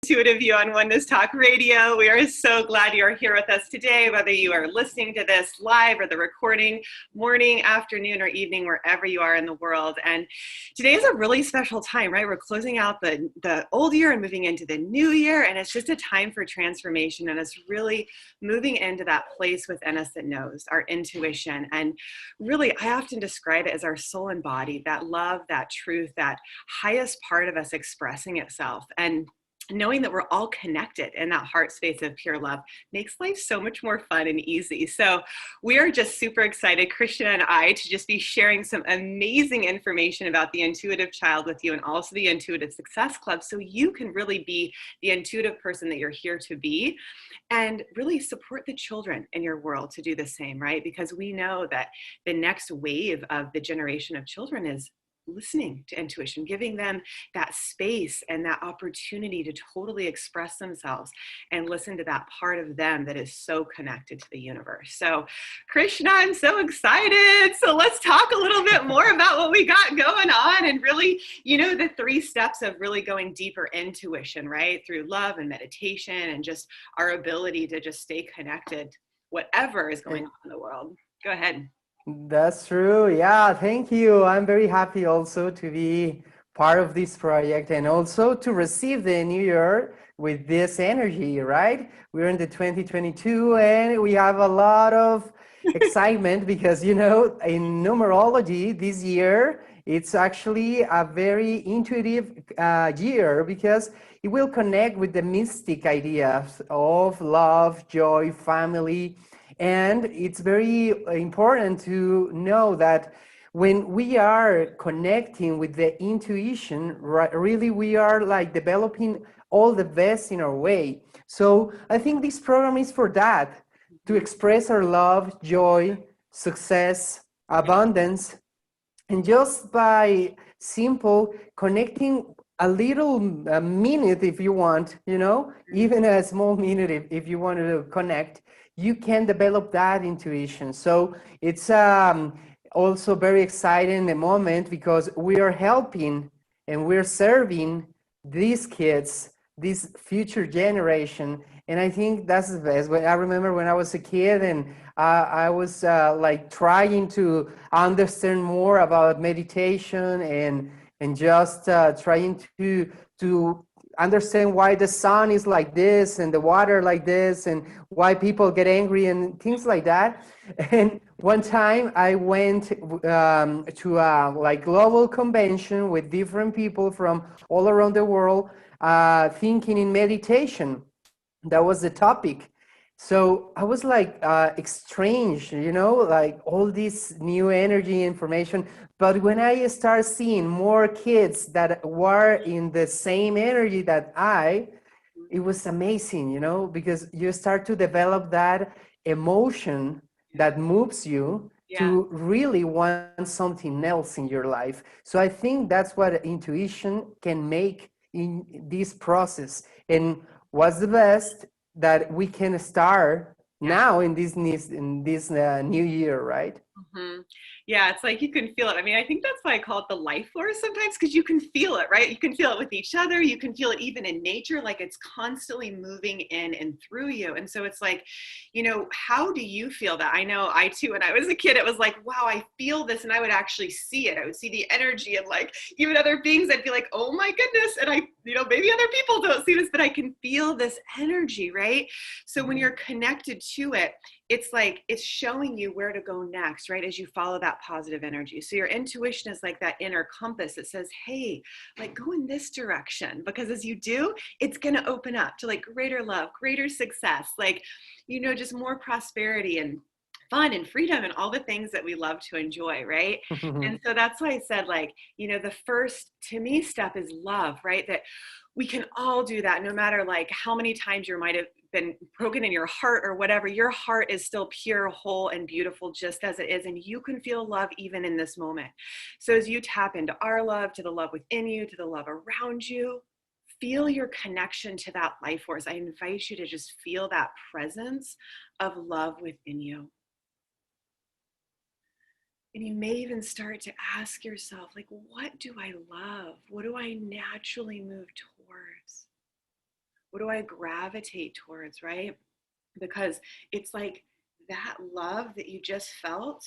Intuitive You on Oneness Talk Radio. We are so glad you are here with us today, whether you are listening to this live or the recording, morning, afternoon, or evening, wherever you are in the world. And today is a really special time, right? We're closing out the old year and moving into the new year, and it's just a time for transformation, and it's really moving into that place within us that knows, our intuition. And really, I often describe it as our soul and body, that love, that truth, that highest part of us expressing itself. And knowing that we're all connected in that heart space of pure love makes life so much more fun and easy. So we are just super excited, Krishna and I, to just be sharing some amazing information about the intuitive child with you, and also the Intuitive Success Club, so you can really be the intuitive person that you're here to be, and really support the children in your world to do the same, right? Because we know that the next wave of the generation of children is listening to intuition, giving them that space and that opportunity to totally express themselves and listen to that part of them that is so connected to the universe. So Krishna, I'm so excited. So let's talk a little bit more about what we got going on, and really, the 3 steps of really going deeper intuition, right? Through love and meditation and just our ability to just stay connected, whatever is going on in the world. Go ahead. That's true. Yeah, thank you. I'm very happy also to be part of this project, and also to receive the new year with this energy, right? We're in the 2022 and we have a lot of excitement because, in numerology this year, it's actually a very intuitive year, because it will connect with the mystic ideas of love, joy, family. And it's very important to know that when we are connecting with the intuition, really we are like developing all the best in our way. So I think this program is for that, to express our love, joy, success, abundance, and just by simple connecting a little minute, if you want, even a small minute, if you want to connect, you can develop that intuition. So it's also very exciting the moment, because we are helping and we're serving these kids, this future generation. And I think that's the best. I remember when I was a kid, and I was like trying to understand more about meditation, and just trying to understand why the sun is like this and the water like this, and why people get angry and things like that. And one time I went to a like global convention with different people from all around the world, thinking in meditation. That was the topic. So I was like exchanged, like all this new energy information. But when I start seeing more kids that were in the same energy that it was amazing, because you start to develop that emotion that moves you to really want something else in your life. So I think that's what intuition can make in this process. And what's the best that we can start now in this new year, right? Mm-hmm. Yeah, it's like you can feel it. I mean, I think that's why I call it the life force sometimes, because you can feel it, right? You can feel it with each other. You can feel it even in nature, like it's constantly moving in and through you. And so it's like, how do you feel that? I know I too, when I was a kid, it was like, wow, I feel this, and I would actually see it. I would see the energy, and like even other beings, I'd be like, oh my goodness. And maybe other people don't see this, but I can feel this energy, right? So when you're connected to it, it's like it's showing you where to go next, right? As you follow that positive energy. So your intuition is like that inner compass that says, hey, like go in this direction, because as you do, it's going to open up to like greater love, greater success, like, just more prosperity and fun and freedom and all the things that we love to enjoy, right? And so that's why I said, like, the first to me step is love, right? That we can all do that, no matter like how many times you might have been broken in your heart or whatever. Your heart is still pure, whole, and beautiful just as it is, and you can feel love even in this moment. So as you tap into our love, to the love within you, to the love around you, feel your connection to that life force. I invite you to just feel that presence of love within you. And you may even start to ask yourself, like, what do I love? What do I naturally move towards? what do I gravitate towards, right? Because it's like that love that you just felt,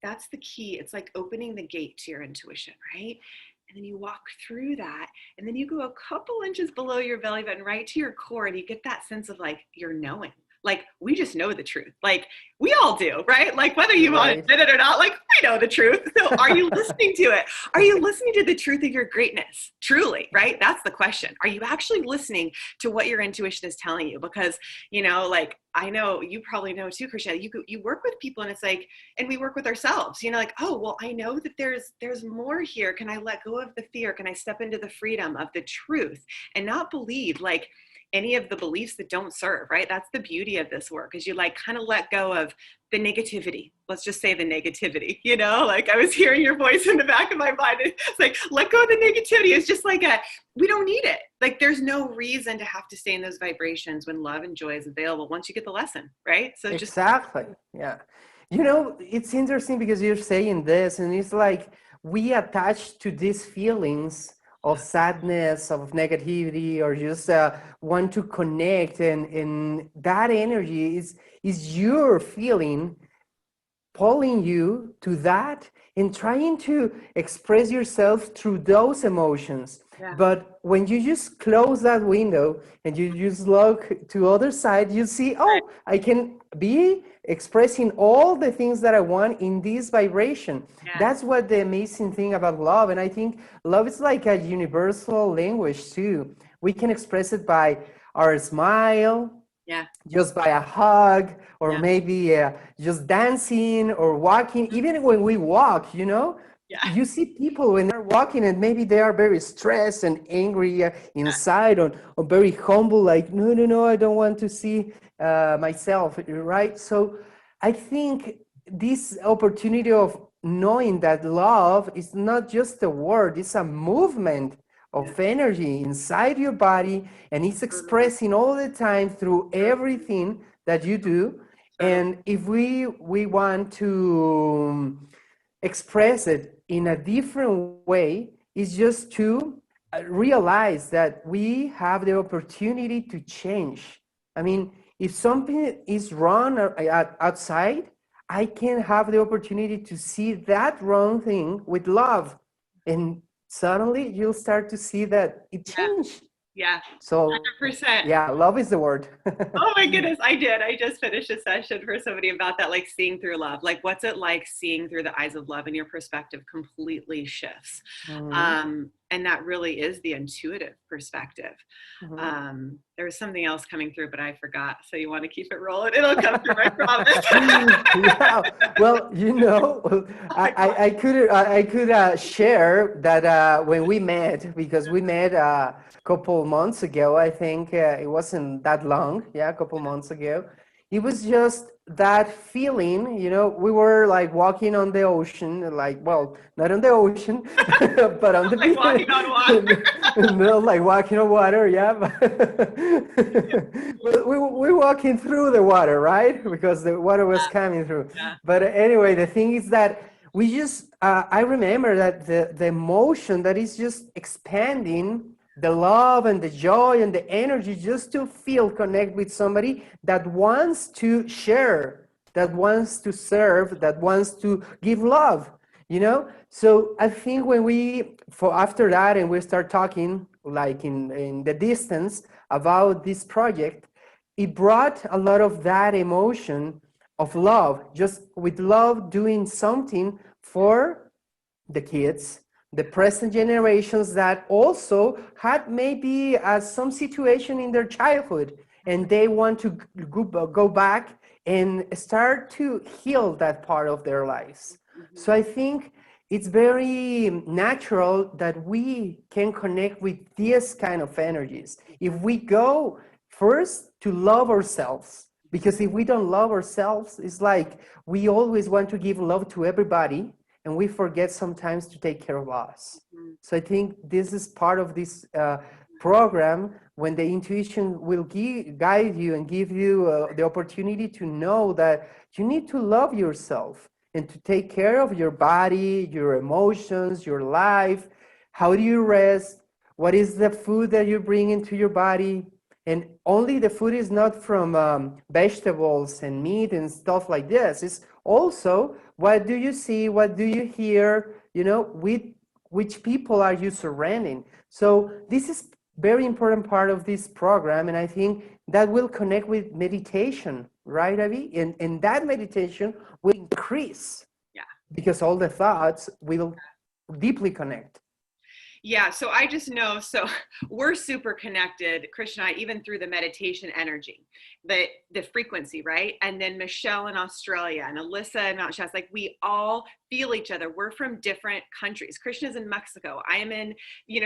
that's the key. It's like opening the gate to your intuition, right? And then you walk through that, and then you go a couple inches below your belly button, right to your core, and you get that sense of like you're knowing. Like we just know the truth. Like we all do, right? Like whether you want to admit it or not, like we know the truth. So are you listening to it? Are you listening to the truth of your greatness? Truly, right? That's the question. Are you actually listening to what your intuition is telling you? Because, you know, like I know you probably know too, Krishna, you work with people and it's like, and we work with ourselves, you know, like, oh, well, I know that there's more here. Can I let go of the fear? Can I step into the freedom of the truth and not believe like any of the beliefs that don't serve, right? That's the beauty of this work, is you like kind of let go of the negativity. Let's just say the negativity, you know, like I was hearing your voice in the back of my mind. It's like, let go of the negativity. It's just like we don't need it. Like there's no reason to have to stay in those vibrations when love and joy is available once you get the lesson, right? So just exactly. Yeah. You know, it's interesting because you're saying this, and it's like we attach to these feelings of sadness, of negativity, or just want to connect, and that energy is your feeling pulling you to that and trying to express yourself through those emotions. yeah. But when you just close that window and you just look to other side, you see, oh, I can be expressing all the things that I want in this vibration. Yeah. That's what the amazing thing about love. And I think love is like a universal language too. We can express it by our smile, Yeah. just by a hug, or Yeah. maybe just dancing or walking. Even when we walk, you know, Yeah. you see people when they're walking and maybe they are very stressed and angry inside, or very humble, like, no, no, no, I don't want to see myself, right? So I think this opportunity of knowing that love is not just a word, it's a movement of energy inside your body, and it's expressing all the time through everything that you do. And if we want to express it in a different way, it's just to realize that we have the opportunity to change. I mean, if something is wrong outside, I can have the opportunity to see that wrong thing with love, and suddenly you'll start to see that it changed. Yeah. So 100%. yeah, love is the word. Oh my goodness, I did. I just finished a session for somebody about that, like seeing through love. Like, what's it like seeing through the eyes of love, and your perspective completely shifts. And that really is the intuitive perspective. There was something else coming through, but I forgot. So you want to keep it rolling? It'll come through, I promise. Yeah. Well, you know, I could share that when we met, because we met a couple months ago. I think it wasn't that long. Yeah, a couple months ago. It was just that feeling, you know, we were like walking on the ocean, like, well, not on the ocean, but on the like walking on water. No, like walking on water, yeah. We're walking through the water, right? Because the water was coming through. Yeah. But anyway, the thing is that we just, I remember that the emotion that is just expanding, the love and the joy and the energy, just to feel connect with somebody that wants to share, that wants to serve, that wants to give love, you know. So I think when we, for after that, and we start talking like in the distance about this project, it brought a lot of that emotion of love, just with love doing something for the kids, the present generations that also had maybe some situation in their childhood, and they want to go back and start to heal that part of their lives. So I think it's very natural that we can connect with these kind of energies if we go first to love ourselves. Because if we don't love ourselves, it's like we always want to give love to everybody, and we forget sometimes to take care of us. So I think this is part of this program, when the intuition will guide you and give you the opportunity to know that you need to love yourself and to take care of your body, your emotions, your life. How do you rest? What is the food that you bring into your body? And only the food is not from vegetables and meat and stuff like this. It's also what do you see, what do you hear, with which people are you surrounding. So this is very important part of this program, and I think that will connect with meditation, right, Avi? And that meditation will increase because all the thoughts will deeply connect. Yeah, so I just know, so we're super connected, Krishna and I, even through the meditation energy, the frequency, right? And then Michelle in Australia and Alyssa in Mount Shasta, like we all feel each other. We're from different countries. Krishna's in Mexico. I am in,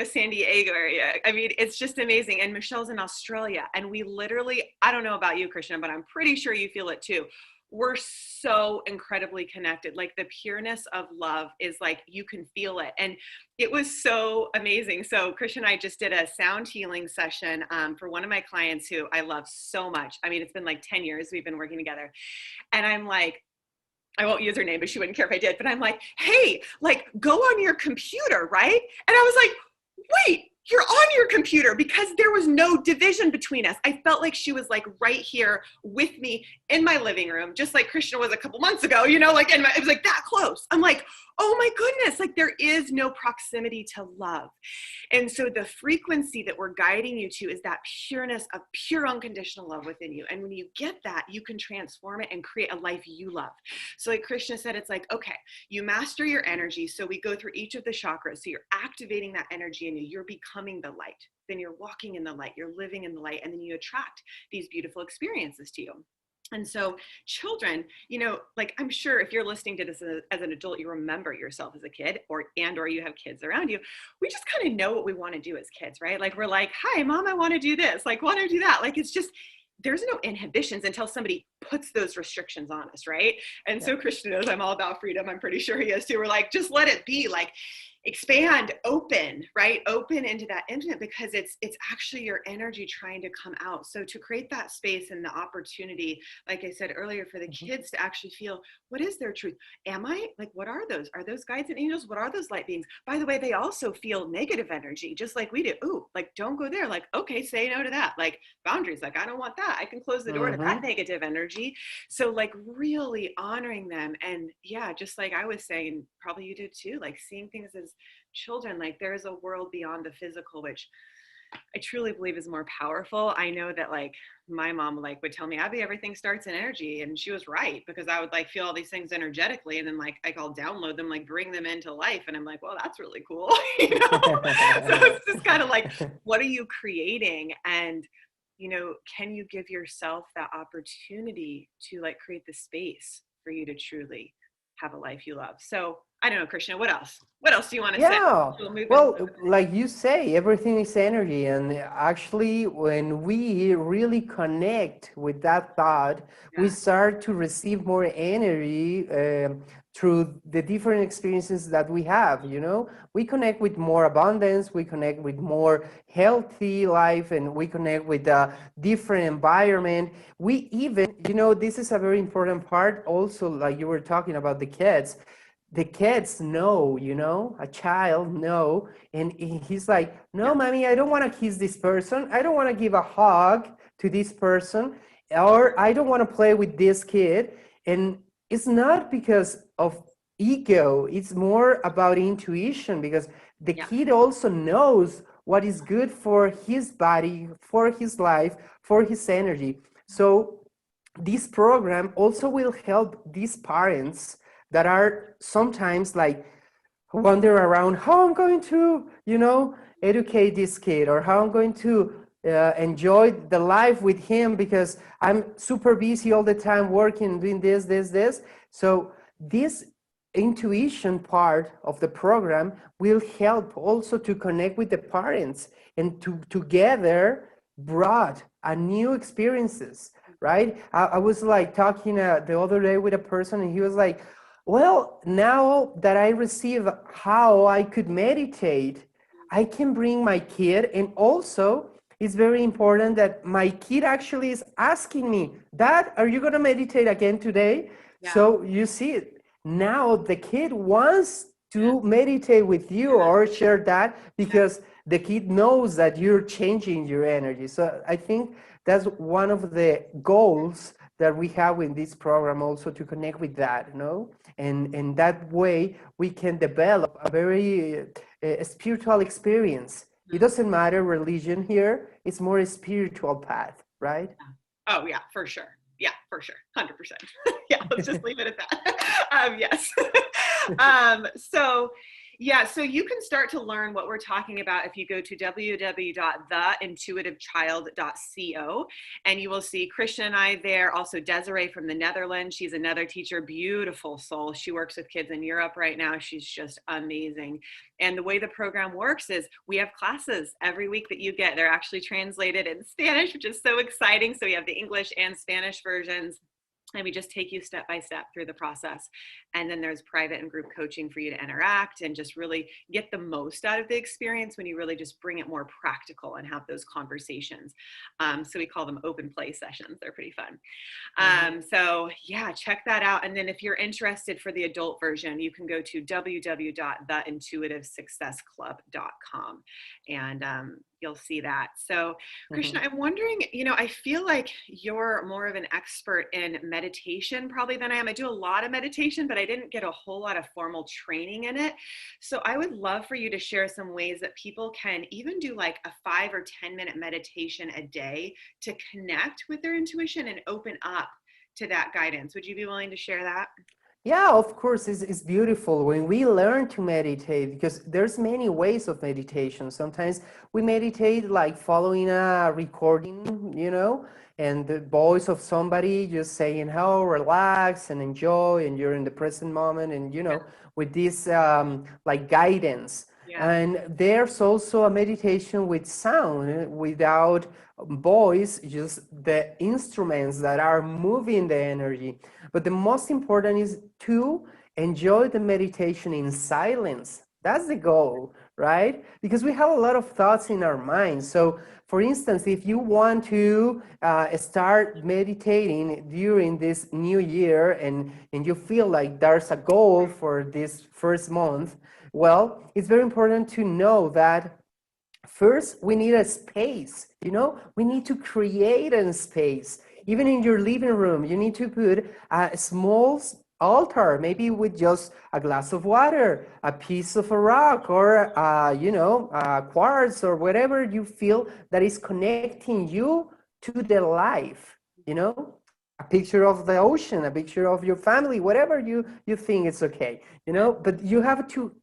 San Diego area. I mean, it's just amazing. And Michelle's in Australia. And we literally, I don't know about you, Krishna, but I'm pretty sure you feel it too. We're so incredibly connected. Like the pureness of love is like, you can feel it. And it was so amazing. So Krishna and I just did a sound healing session for one of my clients who I love so much. I mean, it's been like 10 years we've been working together. And I'm like, I won't use her name, but she wouldn't care if I did. But I'm like, hey, like go on your computer, right? And I was like, wait, you're on your computer, because there was no division between us. I felt like she was like right here with me in my living room, just like Krishna was a couple months ago, like it was like that close. I'm like, oh my goodness, like there is no proximity to love. And so the frequency that we're guiding you to is that pureness of pure unconditional love within you. And when you get that, you can transform it and create a life you love. So like Krishna said, it's like, okay, you master your energy. So we go through each of the chakras. So you're activating that energy in you. You're becoming the light. Then you're walking in the light. You're living in the light. And then you attract these beautiful experiences to you. And so children, like I'm sure if you're listening to this as an adult, you remember yourself as a kid or you have kids around you. We just kind of know what we want to do as kids, right? Like we're like, hi, mom, I want to do this. Like, want to do that. Like, it's just, there's no inhibitions until somebody puts those restrictions on us, right? And so Krishna knows I'm all about freedom. I'm pretty sure he is too. We're like, just let it be, like expand, open, right? Open into that infinite, because it's actually your energy trying to come out. So to create that space and the opportunity, like I said earlier, for the kids to actually feel, what is their truth? Am I like, what are those? Are those guides and angels? What are those light beings? By the way, they also feel negative energy, just like we do. Ooh, like don't go there. Like, okay, say no to that. Like boundaries, like I don't want that. I can close the door to that negative energy. So like really honoring them. And yeah, just like I was saying, probably you did too, like seeing things as children, like there is a world beyond the physical, which I truly believe is more powerful. I know that like my mom like would tell me, Abby, everything starts in energy. And she was right, because I would like feel all these things energetically, and then like I'll download them, like bring them into life. And I'm like, well, that's really cool. So it's just kind of like, what are you creating? And can you give yourself that opportunity to like create the space for you to truly have a life you love? So I don't know, Krishna, what else? What else do you want to say? Well, like you say, everything is energy. And actually, when we really connect with that thought, we start to receive more energy through the different experiences that we have. We connect with more abundance, we connect with more healthy life, and we connect with a different environment. We even, this is a very important part also, like you were talking about the kids. The kids know, a child know, and he's like, no, mommy, I don't want to kiss this person. I don't want to give a hug to this person, or I don't want to play with this kid. And it's not because of ego. It's more about intuition, because the kid also knows what is good for his body, for his life, for his energy. So this program also will help these parents that are sometimes like wander around how I'm going to, educate this kid, or how I'm going to enjoy the life with him, because I'm super busy all the time working, doing this. So this intuition part of the program will help also to connect with the parents, and to together brought a new experiences, right? I was like talking the other day with a person, and he was like, well, now that I receive how I could meditate, I can bring my kid. And also, it's very important that my kid actually is asking me, Dad, are you going to meditate again today? So you see, now the kid wants to meditate with you or share that, because the kid knows that you're changing your energy. So I think that's one of the goals that we have in this program, also to connect with that, you know, and that way we can develop a very spiritual experience. It doesn't matter religion here; it's more a spiritual path, right? Oh yeah, for sure. Yeah, for sure. 100%. Yeah, let's just leave it at that. Yes. So yeah, so you can start to learn what we're talking about if you go to www.theintuitivechild.co, and you will see Krishna and I there, also Desiree from the Netherlands. She's another teacher, beautiful soul. She works with kids in Europe right now. She's just amazing. And the way the program works is we have classes every week that you get. They're actually translated in Spanish, which is so exciting. So we have the English and Spanish versions. And we just take you step by step through the process. And then there's private and group coaching for you to interact and just really get the most out of the experience when you really just bring it more practical and have those conversations. So we call them open play sessions. They're pretty fun. So yeah, check that out. And then if you're interested for the adult version, you can go to www.theintuitivesuccessclub.com and you'll see that. So Krishna, I'm wondering, you know, I feel like you're more of an expert in meditation probably than I am. I do a lot of meditation, but I didn't get a whole lot of formal training in it. So I would love for you to share some ways that people can even do like a 5 or 10 minute meditation a day to connect with their intuition and open up to that guidance. Would you be willing to share that? Yeah, of course, it's beautiful when we learn to meditate, because there's many ways of meditation. Sometimes we meditate like following a recording, you know, and the voice of somebody just saying, "Oh, relax and enjoy," and you're in the present moment, and you know, with this like guidance. Yeah. And there's also a meditation with sound, without voice, just the instruments that are moving the energy. But the most important is to enjoy the meditation in silence. That's the goal, right? Because we have a lot of thoughts in our minds. So, for instance, if you want to start meditating during this new year, and you feel like there's a goal for this first month, well, it's very important to know that first we need a space. You know, we need to create a space. Even in your living room, you need to put a small altar, maybe with just a glass of water, a piece of a rock, or you know, quartz, or whatever you feel that is connecting you to the life. You know, a picture of the ocean, a picture of your family, whatever you think is okay. You know, but you have to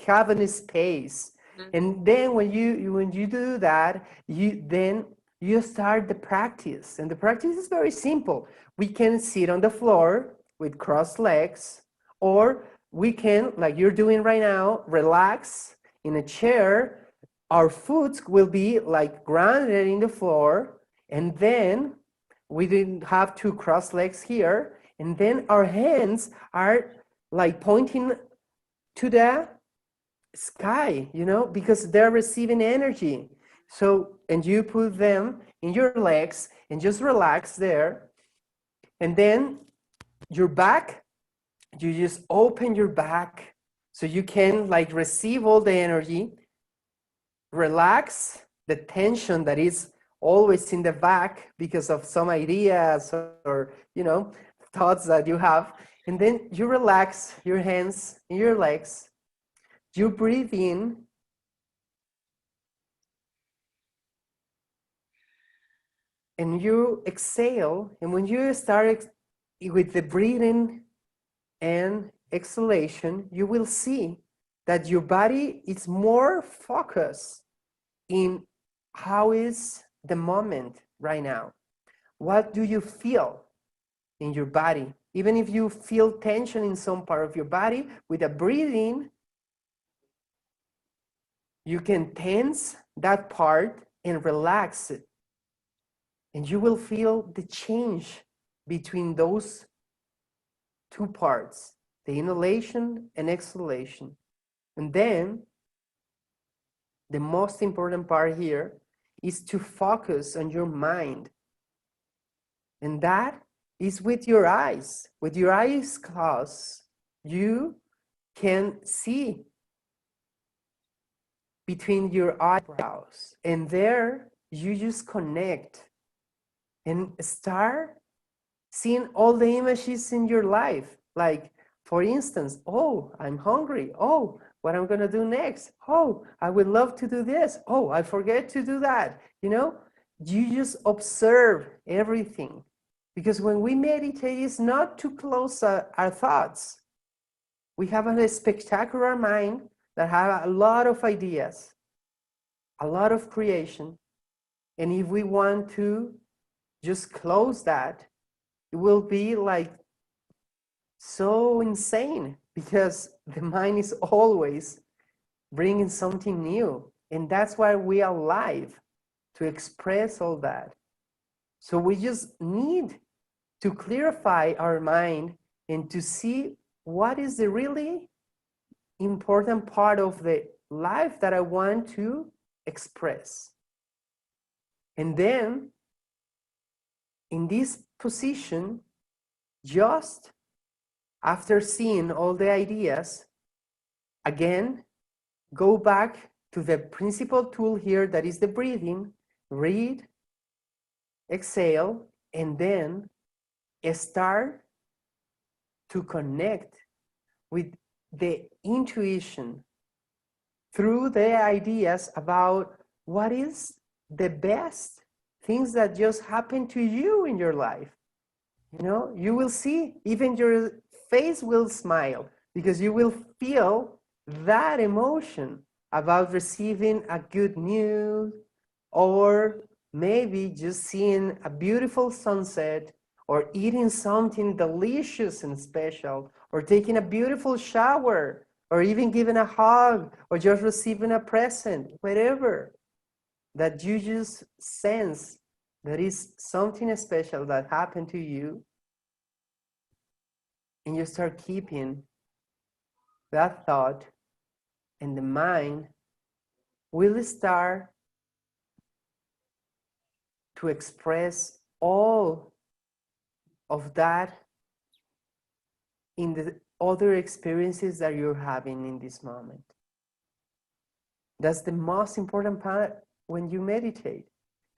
have a space. And then when you do that, you start the practice. And the practice is very simple. We can sit on the floor with crossed legs, or we can, like you're doing right now, relax in a chair. Our foot will be like grounded in the floor, and then we didn't have to cross legs here, and then our hands are like pointing to the sky, you know, because they're receiving energy. So, and you put them in your legs and just relax there. And then your back, you just open your back so you can like receive all the energy, relax the tension that is always in the back because of some ideas or, you know, thoughts that you have. And then you relax your hands and your legs. You breathe in, and you exhale. And when you start with the breathing and exhalation, you will see that your body is more focused in how is the moment right now. What do you feel in your body? Even if you feel tension in some part of your body, with a breathing, you can tense that part and relax it. And you will feel the change between those two parts, the inhalation and exhalation. And then the most important part here is to focus on your mind. And that is with your eyes. With your eyes closed, you can see between your eyebrows. And there you just connect and start seeing all the images in your life. Like, for instance, oh, I'm hungry. Oh, what I'm going to do next. Oh, I would love to do this. Oh, I forget to do that. You know, you just observe everything. Because when we meditate, it's not to close our thoughts. We have a spectacular mind that have a lot of ideas, a lot of creation. And if we want to just close that, it will be like so insane because the mind is always bringing something new. And that's why we are alive, to express all that. So we just need to clarify our mind and to see what is the really important part of the life that I want to express. And then in this position, just after seeing all the ideas, again, go back to the principal tool here, that is the breathing. Breathe, exhale, and then start to connect with the intuition through the ideas about what is the best things that just happen to you in your life. You know, you will see, even your face will smile because you will feel that emotion about receiving a good news, or maybe just seeing a beautiful sunset, or eating something delicious and special, or taking a beautiful shower, or even giving a hug, or just receiving a present, whatever that you just sense that is something special that happened to you. And you start keeping that thought, and the mind will start to express all of that in the other experiences that you're having in this moment. That's the most important part when you meditate,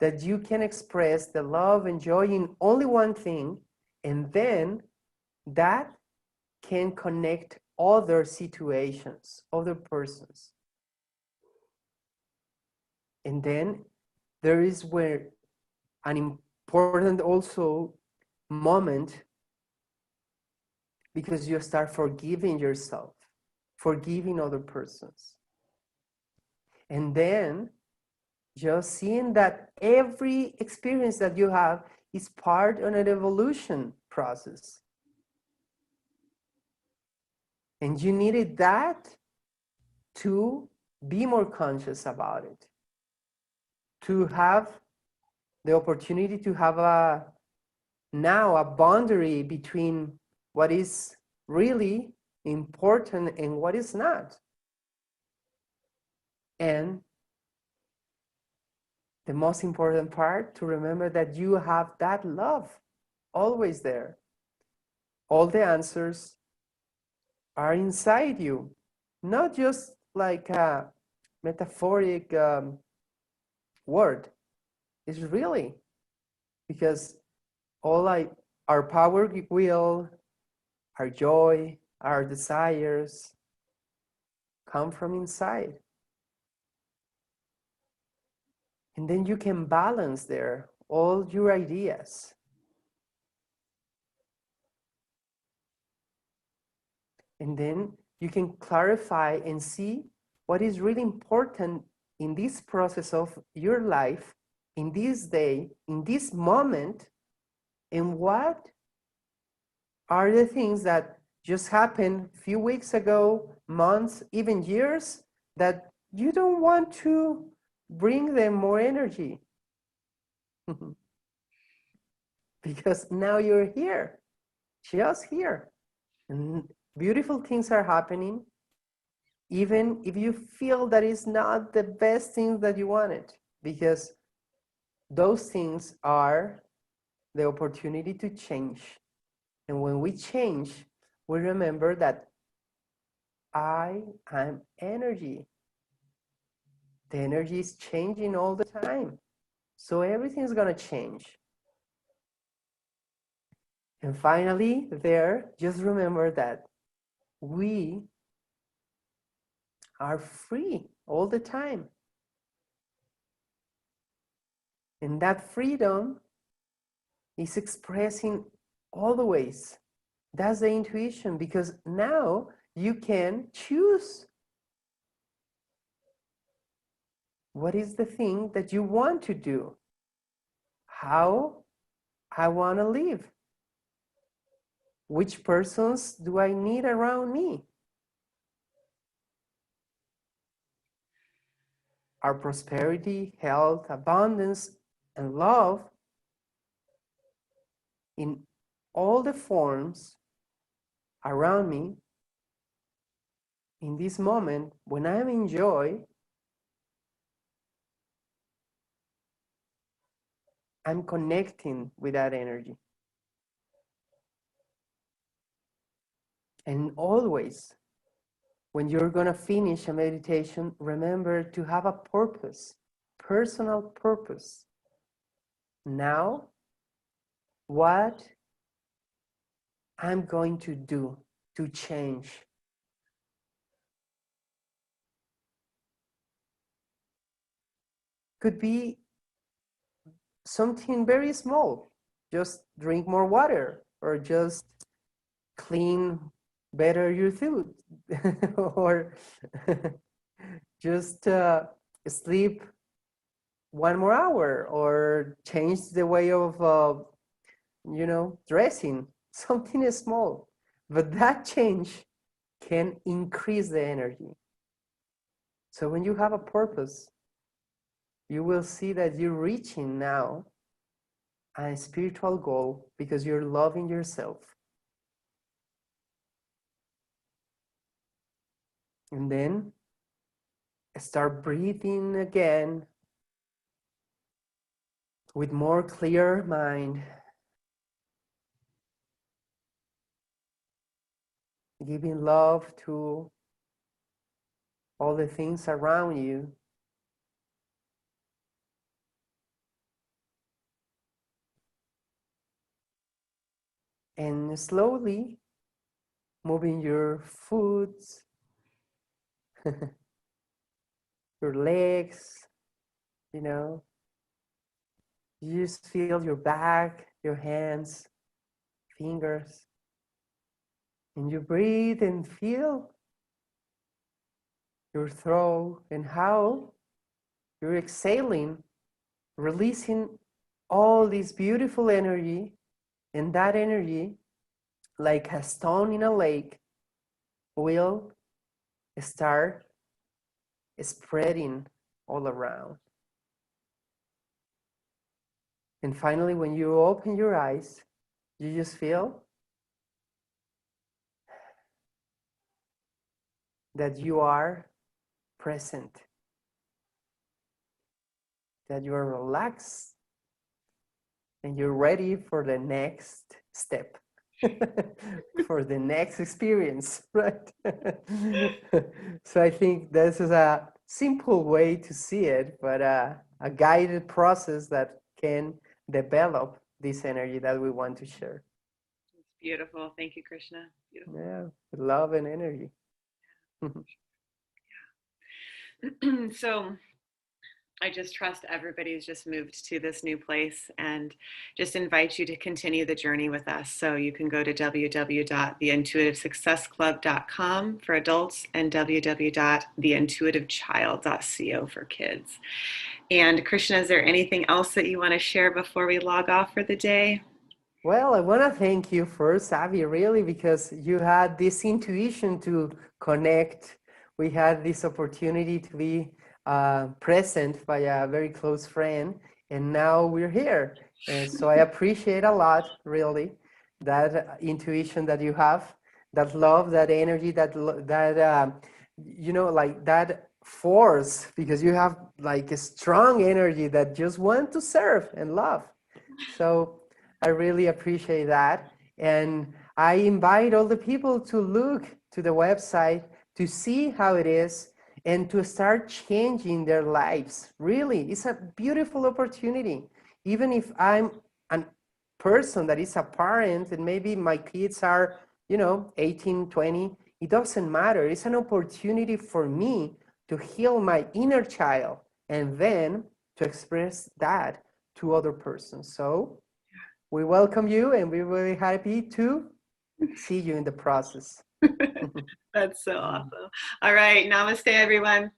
that you can express the love and joy in only one thing, and then that can connect other situations, other persons. And then there is where an important also moment, because you start forgiving yourself, forgiving other persons. And then just seeing that every experience that you have is part of an evolution process. And you needed that to be more conscious about it, to have the opportunity to have a boundary between what is really important and what is not. And the most important part, to remember that you have that love always there. All the answers are inside you, not just like a metaphoric word. It's really, because our power, will, our joy, our desires come from inside. And then you can balance there all your ideas. And then you can clarify and see what is really important in this process of your life, in this day, in this moment, and what are the things that just happened a few weeks ago, months, even years, that you don't want to bring them more energy. Because now you're here, just here. And beautiful things are happening, even if you feel that it's not the best thing that you wanted, because those things are the opportunity to change. And when we change, we remember that I am energy. the energy is changing all the time. So everything is going to change. And finally, there, just remember that we are free all the time. And that freedom is expressing all the ways. That's the intuition, because now you can choose what is the thing that you want to do, how I want to live, which persons do I need around me. Our prosperity, health, abundance, and love in all the forms around me. In this moment, when I'm in joy, I'm connecting with that energy. And always, when you're going to finish a meditation, remember to have a purpose, personal purpose. Now, what I'm going to do to change. Could be something very small, just drink more water, or just clean better your food, or just sleep 1 more hour, or change the way of dressing. Something small, but that change can increase the energy. So when you have a purpose, you will see that you're reaching now a spiritual goal because you're loving yourself. And then start breathing again with more clear mind, giving love to all the things around you. And slowly moving your foot, your legs, you just feel your back, your hands, fingers. And you breathe and feel your throat and how you're exhaling, releasing all this beautiful energy. And that energy, like a stone in a lake, will start spreading all around. And finally, when you open your eyes, you just feel that you are present, that you are relaxed, and you're ready for the next step, for the next experience, right? So I think this is a simple way to see it, but a guided process that can develop this energy that we want to share. It's beautiful. Thank you, Krishna. Beautiful. Yeah, love and energy. So I just trust everybody's just moved to this new place, and just invite you to continue the journey with us. So you can go to www.theintuitivesuccessclub.com for adults and www.theintuitivechild.co for kids. And Krishna, is there anything else that you want to share before we log off for the day? Well, I want to thank you first, Avi, really, because you had this intuition to connect. We had this opportunity to be present by a very close friend, and now we're here. And so I appreciate a lot, really, that intuition that you have, that love, that energy, that like that force, because you have like a strong energy that just want to serve and love. So I really appreciate that. And I invite all the people to look to the website to see how it is. and to start changing their lives. Really, it's a beautiful opportunity. Even if I'm a person that is a parent and maybe my kids are, 18, 20, it doesn't matter. It's an opportunity for me to heal my inner child and then to express that to other persons. So we welcome you and we're really happy to see you in the process. That's so awesome. All right. Namaste, everyone.